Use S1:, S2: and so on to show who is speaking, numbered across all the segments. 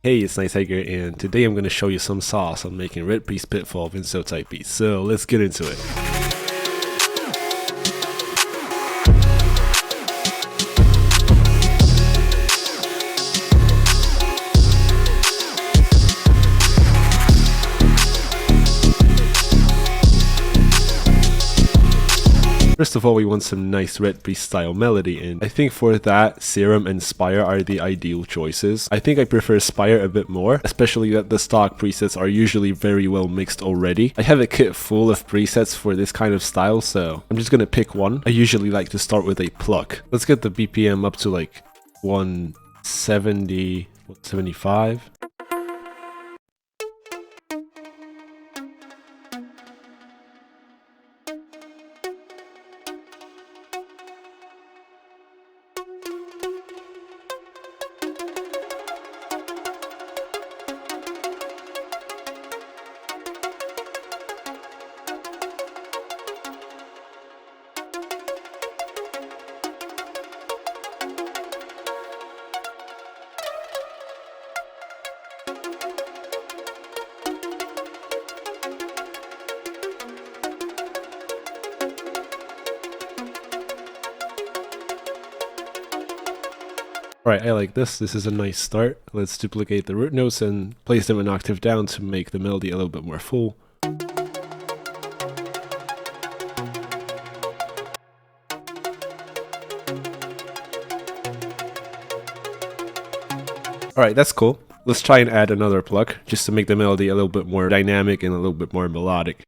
S1: Hey, it's Nightiger, and today I'm going to show you some sauce on making REDPRIEST PITFALL vinso type beats. So let's get into it. First of all, we want some nice REDPRIEST style melody, and I think for that, Serum and Spire are the ideal choices. I think I prefer Spire a bit more, especially that the stock presets are usually very well mixed already. I have a kit full of presets for this kind of style, so I'm just gonna pick one. I usually like to start with a pluck. Let's get the BPM up to like 170, 175. Alright, I like this. This is a nice start. Let's duplicate the root notes and place them an octave down to make the melody a little bit more full. Alright, that's cool. Let's try and add another pluck, just to make the melody a little bit more dynamic and a little bit more melodic.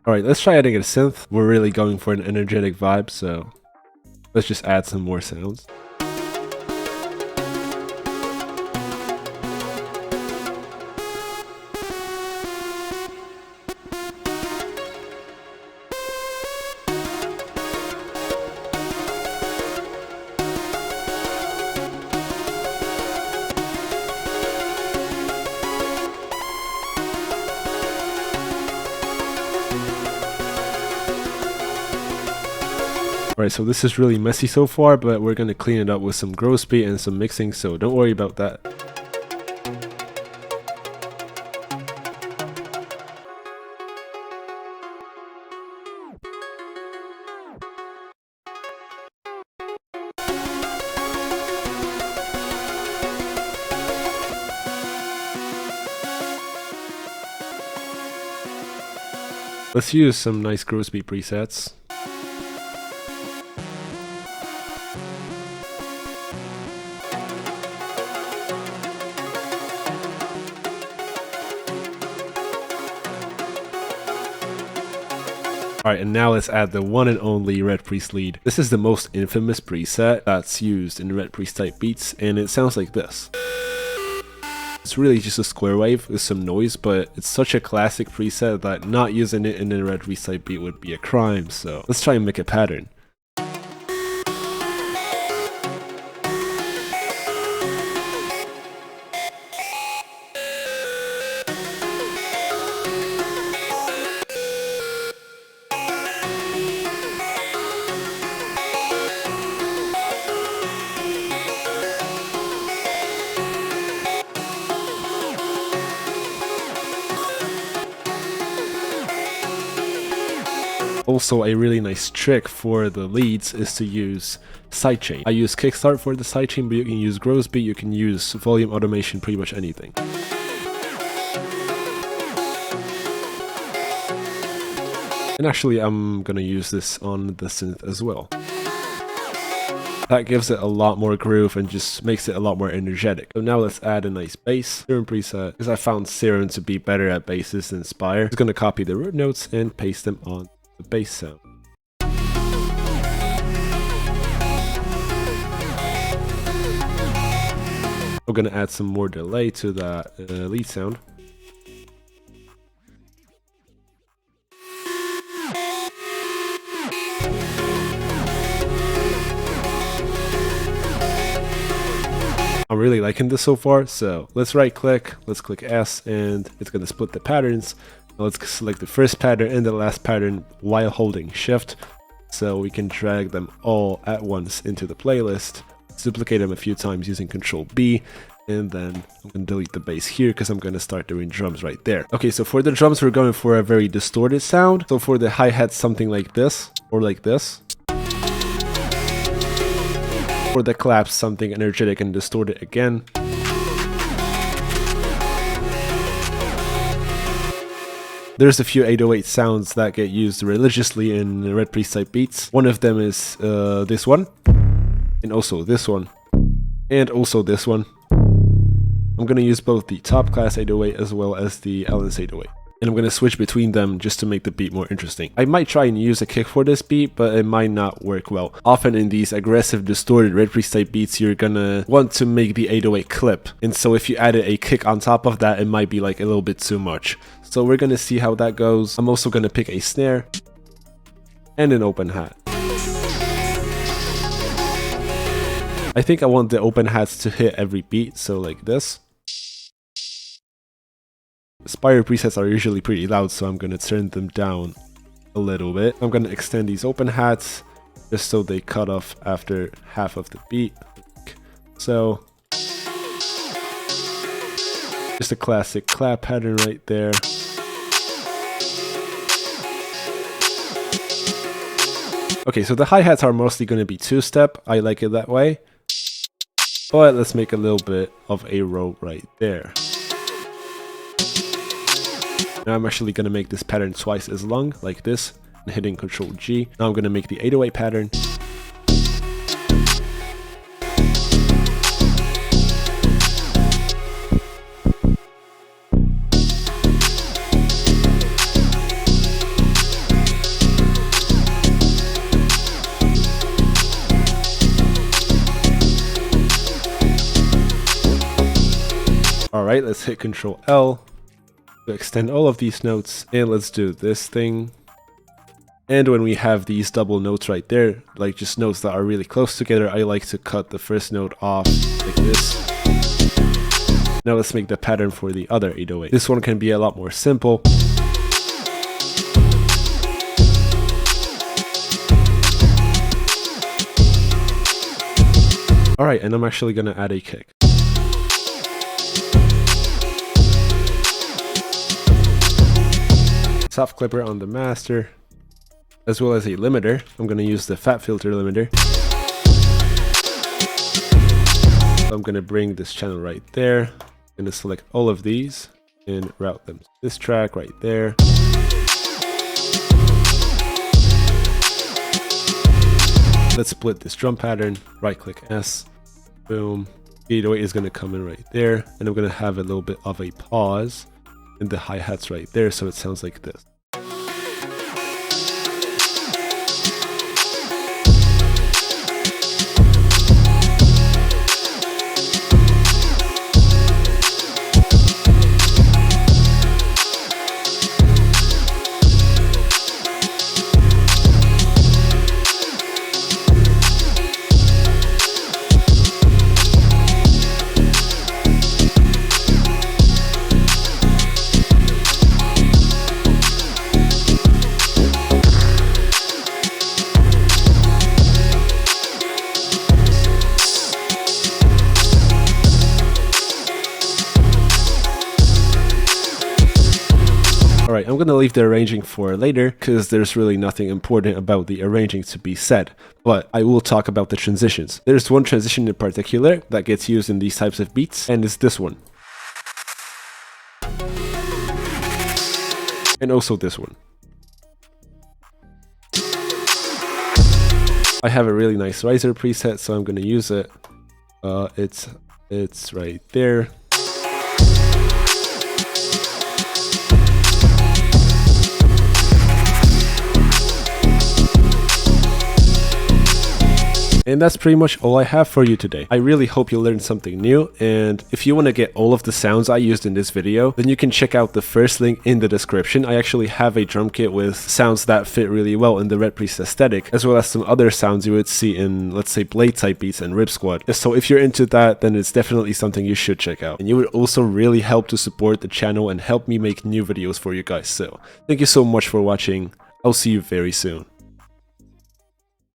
S1: Alright, let's try adding a synth. We're really going for an energetic vibe, so let's just add some more sounds. Alright, so this is really messy so far, but we're gonna clean it up with some grow speed and some mixing, so don't worry about that. Let's use some nice grow speed presets. Alright, and now let's add the one and only REDPRIEST lead. This is the most infamous preset that's used in REDPRIEST type beats, and it sounds like this. It's really just a square wave with some noise, but it's such a classic preset that not using it in a REDPRIEST type beat would be a crime, so let's try and make a pattern. Also, a really nice trick for the leads is to use sidechain. I use kickstart for the sidechain, but you can use grow speed, you can use volume automation, pretty much anything. And actually, I'm gonna use this on the synth as well. That gives it a lot more groove and just makes it a lot more energetic. So now let's add a nice bass. Serum preset, because I found Serum to be better at basses than Spire. I'm just gonna copy the root notes and paste them on the bass sound. I'm gonna add some more delay to that lead sound. I'm really liking this so far. So let's right click, let's click S, and it's going to split the patterns. Now let's select the first pattern and the last pattern while holding shift, so we can drag them all at once into the playlist. Let's duplicate them a few times using Control B, and then I'm going to delete the bass here because I'm going to start doing drums right there. Okay, so for the drums, we're going for a very distorted sound. So for the hi-hat, something like this, or like this. For the claps, something energetic and distorted again. There's a few 808 sounds that get used religiously in REDPRIEST type beats. One of them is this one, and also this one, and also this one. I'm going to use both the top class 808 as well as the elxnce 808. And I'm going to switch between them just to make the beat more interesting. I might try and use a kick for this beat, but it might not work well. Often in these aggressive, distorted REDPRIEST type beats, you're going to want to make the 808 clip. And so if you added a kick on top of that, it might be like a little bit too much. So we're going to see how that goes. I'm also going to pick a snare and an open hat. I think I want the open hats to hit every beat, so like this. Spire presets are usually pretty loud, so I'm going to turn them down a little bit. I'm going to extend these open hats just so they cut off after half of the beat. So just a classic clap pattern right there. Okay, so the hi-hats are mostly going to be two-step. I like it that way. But let's make a little bit of a row right there. Now I'm actually going to make this pattern twice as long, like this, and hitting Control G. Now I'm going to make the 808 pattern. Alright, let's hit Control L to extend all of these notes, and let's do this thing. And when we have these double notes right there, like just notes that are really close together, I like to cut the first note off like this. Now let's make the pattern for the other 808. This one can be a lot more simple. Alright, and I'm actually going to add a kick. Soft clipper on the master, as well as a limiter. I'm going to use the fat filter limiter. So I'm going to bring this channel right there. I'm going to select all of these and route them to this track right there. Let's split this drum pattern, right click S, boom. 808 is going to come in right there, and I'm going to have a little bit of a pause in the hi-hats right there, so it sounds like this. Alright, I'm gonna leave the arranging for later because there's really nothing important about the arranging to be said, but I will talk about the transitions. There's one transition in particular that gets used in these types of beats, and it's this one. And also this one. I have a really nice riser preset, so I'm gonna use it. It's right there. And that's pretty much all I have for you today. I really hope you learned something new, and if you want to get all of the sounds I used in this video, then you can check out the first link in the description. I actually have a drum kit with sounds that fit really well in the REDPRIEST aesthetic, as well as some other sounds you would see in, let's say, blade type beats and ripsquad. So if you're into that, then it's definitely something you should check out. And you would also really help to support the channel and help me make new videos for you guys. So thank you so much for watching. I'll see you very soon.